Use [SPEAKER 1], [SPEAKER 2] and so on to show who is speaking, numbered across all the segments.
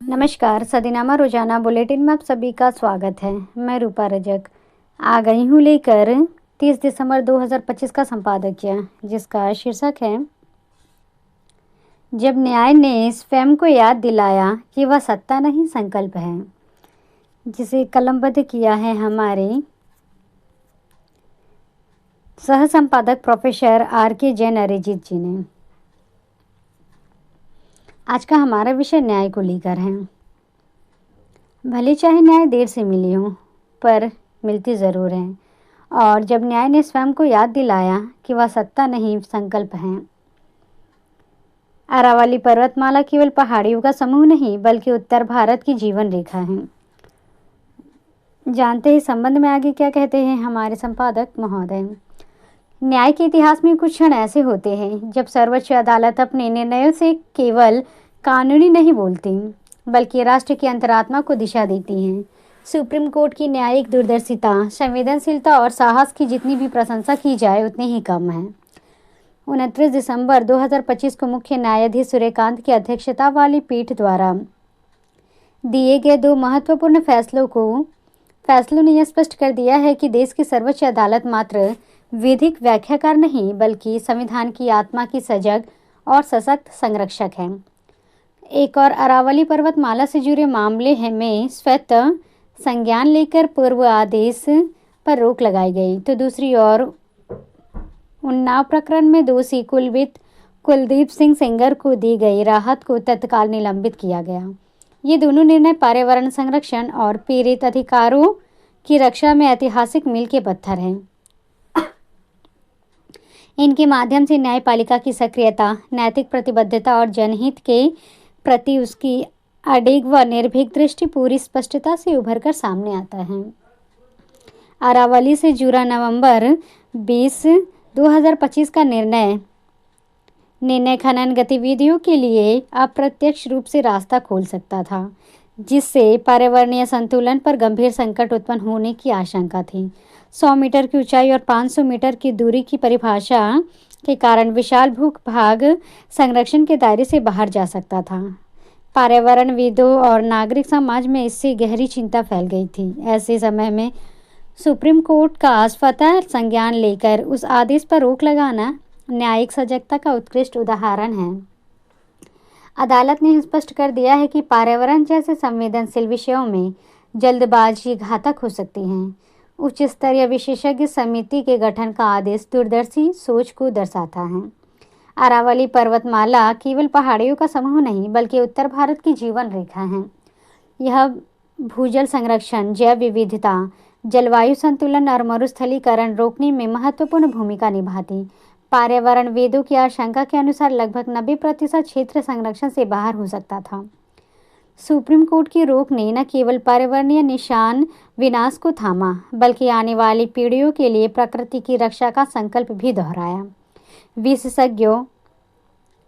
[SPEAKER 1] नमस्कार। सदीनामा रोजाना बुलेटिन में आप सभी का स्वागत है। मैं रूपा रजक आ गई हूँ लेकर 30 दिसंबर 2025 का संपादकीय, जिसका शीर्षक है जब न्याय ने स्वयं को याद दिलाया कि वह सत्ता नहीं संकल्प है, जिसे कलमबद्ध किया है हमारे सह संपादक प्रोफेसर RK जैन अरिजीत जी ने। आज का हमारा विषय न्याय को लेकर है। भले चाहे न्याय देर से मिली हो, पर मिलती ज़रूर है। और जब न्याय ने स्वयं को याद दिलाया कि वह सत्ता नहीं संकल्प है। अरावली पर्वतमाला केवल पहाड़ियों का समूह नहीं, बल्कि उत्तर भारत की जीवन रेखा है। जानते हैं संबंध में आगे क्या कहते हैं हमारे संपादक महोदय। न्याय के इतिहास में कुछ क्षण ऐसे होते हैं जब सर्वोच्च अदालत अपने निर्णयों से केवल कानूनी नहीं बोलती, बल्कि राष्ट्र की अंतरात्मा को दिशा देती हैं। सुप्रीम कोर्ट की न्यायिक दूरदर्शिता, संवेदनशीलता और साहस की जितनी भी प्रशंसा की जाए उतनी ही कम है। 29 दिसंबर 2025 को मुख्य न्यायाधीश सूर्यकांत की अध्यक्षता वाली पीठ द्वारा दिए गए दो महत्वपूर्ण फैसलों ने यह स्पष्ट कर दिया है कि देश की सर्वोच्च अदालत मात्र विधिक व्याख्याकार नहीं, बल्कि संविधान की आत्मा की सजग और सशक्त संरक्षक है। एक और अरावली पर्वतमाला से जुड़े मामले में स्वतः संज्ञान लेकर पूर्व आदेश पर रोक लगाई गई, तो दूसरी ओर उन्नाव प्रकरण में दोषी कुलदीप सिंह सेंगर को दी गई राहत को तत्काल निलंबित किया गया। ये दोनों निर्णय पर्यावरण संरक्षण और पीड़ित अधिकारों की रक्षा में ऐतिहासिक मील के पत्थर हैं। इनके माध्यम से न्यायपालिका की सक्रियता, नैतिक प्रतिबद्धता और जनहित के प्रति उसकी अडिग व निर्भीक दृष्टि पूरी स्पष्टता से उभर कर सामने आता है। अरावली से जुड़ा नवंबर 20, 2025 का निर्णय खनन गतिविधियों के लिए अप्रत्यक्ष रूप से रास्ता खोल सकता था, जिससे पर्यावरणीय संतुलन पर गंभीर संकट उत्पन्न होने की आशंका थी। 100 मीटर की ऊंचाई और 500 मीटर की दूरी की परिभाषा के कारण विशाल भूभाग संरक्षण के दायरे से बाहर जा सकता था। पर्यावरणविदों और नागरिक समाज में इससे गहरी चिंता फैल गई थी। ऐसे समय में सुप्रीम कोर्ट का स्वतः संज्ञान लेकर उस आदेश पर रोक लगाना न्यायिक सजगता का उत्कृष्ट उदाहरण है। अदालत ने स्पष्ट कर दिया है कि पर्यावरण जैसे संवेदनशील विषयों में जल्दबाजी घातक हो सकती है। उच्च स्तरीय विशेषज्ञ समिति के गठन का आदेश दूरदर्शी सोच को दर्शाता है। अरावली पर्वतमाला केवल पहाड़ियों का समूह नहीं, बल्कि उत्तर भारत की जीवन रेखा है। यह भूजल संरक्षण, जैव विविधता, जलवायु संतुलन और मरुस्थलीकरण रोकने में महत्वपूर्ण भूमिका निभाती। पर्यावरणविदों की आशंका के अनुसार लगभग 90% क्षेत्र संरक्षण से बाहर हो सकता था। सुप्रीम कोर्ट की रोक ने न केवल पर्यावरणीय निशान विनाश को थामा, बल्कि आने वाली पीढ़ियों के लिए प्रकृति की रक्षा का संकल्प भी दोहराया। विशेषज्ञों,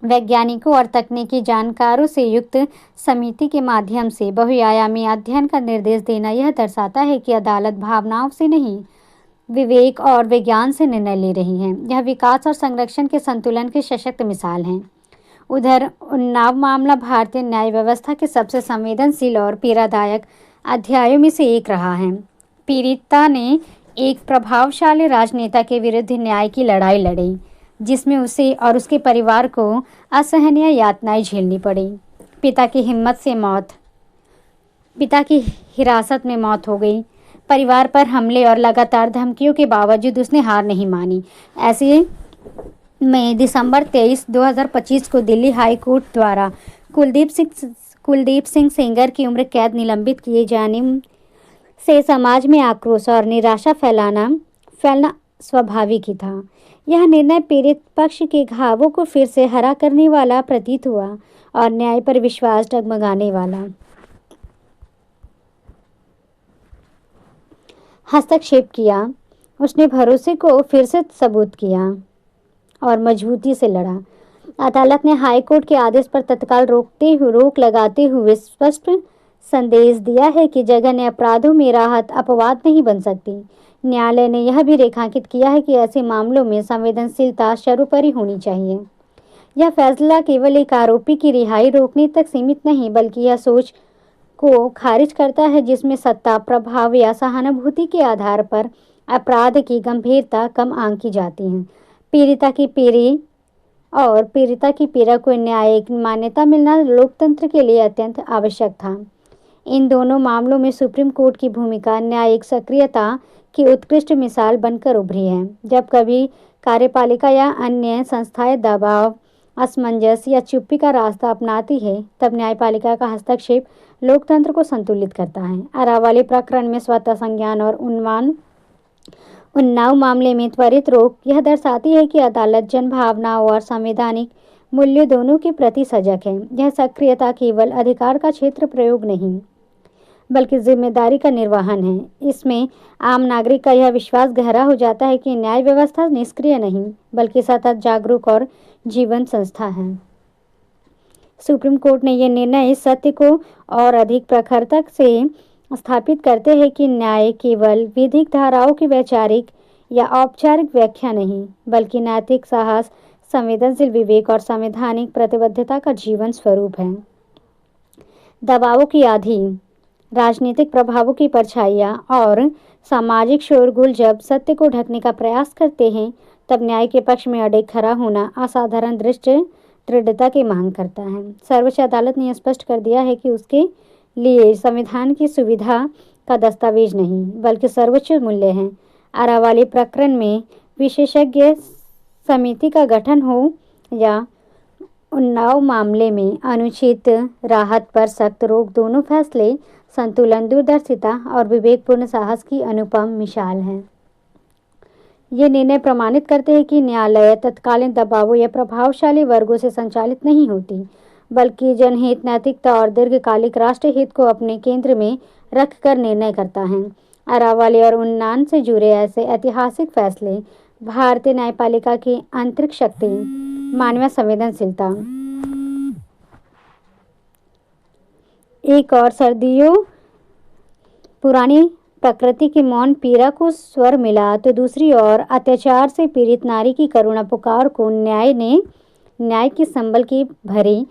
[SPEAKER 1] वैज्ञानिकों और तकनीकी जानकारों से युक्त समिति के माध्यम से बहुआयामी अध्ययन का निर्देश देना यह दर्शाता है कि अदालत भावनाओं से नहीं, विवेक और विज्ञान से निर्णय ले रही है। यह विकास और संरक्षण के संतुलन की सशक्त मिसाल है। उधर उन्नाव मामला भारतीय न्याय व्यवस्था के सबसे संवेदनशील और पीड़ादायक अध्यायों में से एक रहा है। पीड़िता ने एक प्रभावशाली राजनेता के विरुद्ध न्याय की लड़ाई लड़ी, जिसमें उसे और उसके परिवार को असहनीय यातनाएं झेलनी पड़ी। पिता की हिरासत में मौत हो गई। परिवार पर हमले और लगातार धमकियों के बावजूद उसने हार नहीं मानी। ऐसे में दिसंबर 23, 2025 को दिल्ली हाई कोर्ट द्वारा कुलदीप सिंह सेंगर की उम्र कैद निलंबित किए जाने से समाज में आक्रोश और निराशा फैलना स्वाभाविक ही था। यह निर्णय पीड़ित पक्ष के घावों को फिर से हरा करने वाला प्रतीत हुआ और न्याय पर विश्वास डगमगाने वाला हस्तक्षेप किया। उसने भरोसे को फिर से सबूत किया और मजबूती से लड़ा। अदालत ने हाई कोर्ट के आदेश पर तत्काल रोक लगाते हुए स्पष्ट संदेश दिया है कि जघन्य अपराधों में राहत अपवाद नहीं बन सकती। न्यायालय ने यह भी रेखांकित किया है कि ऐसे मामलों में संवेदनशीलता सर्वोपरि होनी चाहिए। यह फैसला केवल एक आरोपी की रिहाई रोकने तक सीमित नहीं, बल्कि यह सोच को खारिज करता है जिसमें सत्ता, प्रभाव या सहानुभूति के आधार पर अपराध की गंभीरता कम आंकी जाती है। पीड़िता की पीड़ा को न्यायिक मान्यता मिलना लोकतंत्र के लिए अत्यंत आवश्यक था। इन दोनों मामलों में सुप्रीम कोर्ट की भूमिका न्यायिक सक्रियता की उत्कृष्ट मिसाल बनकर उभरी है। जब कभी कार्यपालिका या अन्य संस्थाएं दबाव, असमंजस या चुप्पी का रास्ता अपनाती है, तब न्यायपालिका का हस्तक्षेप लोकतंत्र को संतुलित करता है। अरावली प्रकरण में स्वतः संज्ञान और उन्नाव मामले में त्वरित रोक यह दर्शाती है कि अदालत जनभावनाओं और संवैधानिक मूल्यों दोनों के प्रति सजग है। यह सक्रियता केवल अधिकार का क्षेत्र प्रयोग नहीं, बल्कि जिम्मेदारी का निर्वहन है। इसमें आम नागरिक का यह विश्वास गहरा हो जाता है कि न्याय व्यवस्था निष्क्रिय नहीं, बल्कि सतत जागरूक और जीवंत संस्था है। सुप्रीम कोर्ट ने यह निर्णय इस सत्य को और अधिक प्रखरता से स्थापित करते हैं कि न्याय केवल विधिक धाराओं की वैचारिक या औपचारिक व्याख्या नहीं, बल्कि नैतिक साहस, संवेदनशील विवेक और संवैधानिक प्रतिबद्धता का जीवन स्वरूप है। दबावों की आंधी, राजनीतिक प्रभावों की परछाइयाँ और सामाजिक शोरगुल जब सत्य को ढकने का प्रयास करते हैं, तब न्याय के पक्ष में अड़े खड़ा होना असाधारण दृढ़ता की मांग करता है। सर्वोच्च अदालत ने स्पष्ट कर दिया है कि उसके लिए संविधान की सुविधा का दस्तावेज नहीं, बल्कि सर्वोच्च मूल्य है। अरावली प्रकरण में विशेषज्ञ समिति का गठन हो या उन्नाव मामले में अनुचित राहत पर सख्त रोक, दोनों फैसले संतुलन, दूरदर्शिता और विवेकपूर्ण साहस की अनुपम मिसाल हैं। ये निर्णय प्रमाणित करते हैं कि न्यायालय तत्कालीन दबावों या प्रभावशाली वर्गों से संचालित नहीं होती, बल्कि जनहित, नैतिकता और दीर्घकालिक राष्ट्रहित को अपने केंद्र में रखकर निर्णय करता है। अरावली और उन्नाव से जुड़े ऐसे ऐतिहासिक फैसले भारतीय न्यायपालिका की आंतरिक शक्ति, मानवीय संवेदनशीलता, एक और सदियों पुरानी प्रकृति की मौन पीड़ा को स्वर मिला, तो दूसरी ओर अत्याचार से पीड़ित नारी की करुणा पुकार को न्याय की संबल की भरी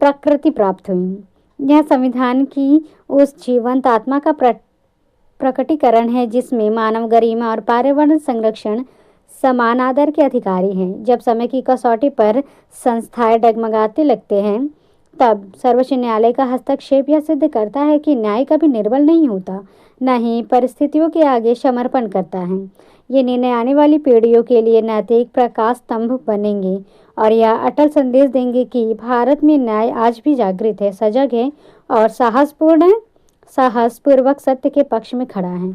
[SPEAKER 1] प्रकृति प्राप्त हुई। यह संविधान की उस जीवंत आत्मा का प्रकटीकरण है जिसमें मानव गरिमा और पर्यावरण संरक्षण समान आदर के अधिकारी हैं। जब समय की कसौटी पर संस्थाएं डगमगाते लगते हैं, तब सर्वोच्च न्यायालय का हस्तक्षेप यह सिद्ध करता है कि न्याय कभी निर्बल नहीं होता, न ही परिस्थितियों के आगे समर्पण करता है। ये निर्णय आने वाली पीढ़ियों के लिए नैतिक प्रकाश स्तंभ बनेंगे और यह अटल संदेश देंगे कि भारत में न्याय आज भी जागृत है, सजग है और साहसपूर्वक सत्य के पक्ष में खड़ा है।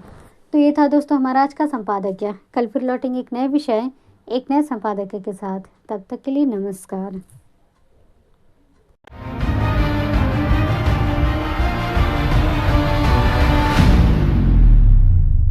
[SPEAKER 1] तो ये था दोस्तों हमारा आज का संपादकीय। कल फिर लौटेंगे एक नए विषय, एक नए संपादकीय के साथ। तब तक के लिए नमस्कार।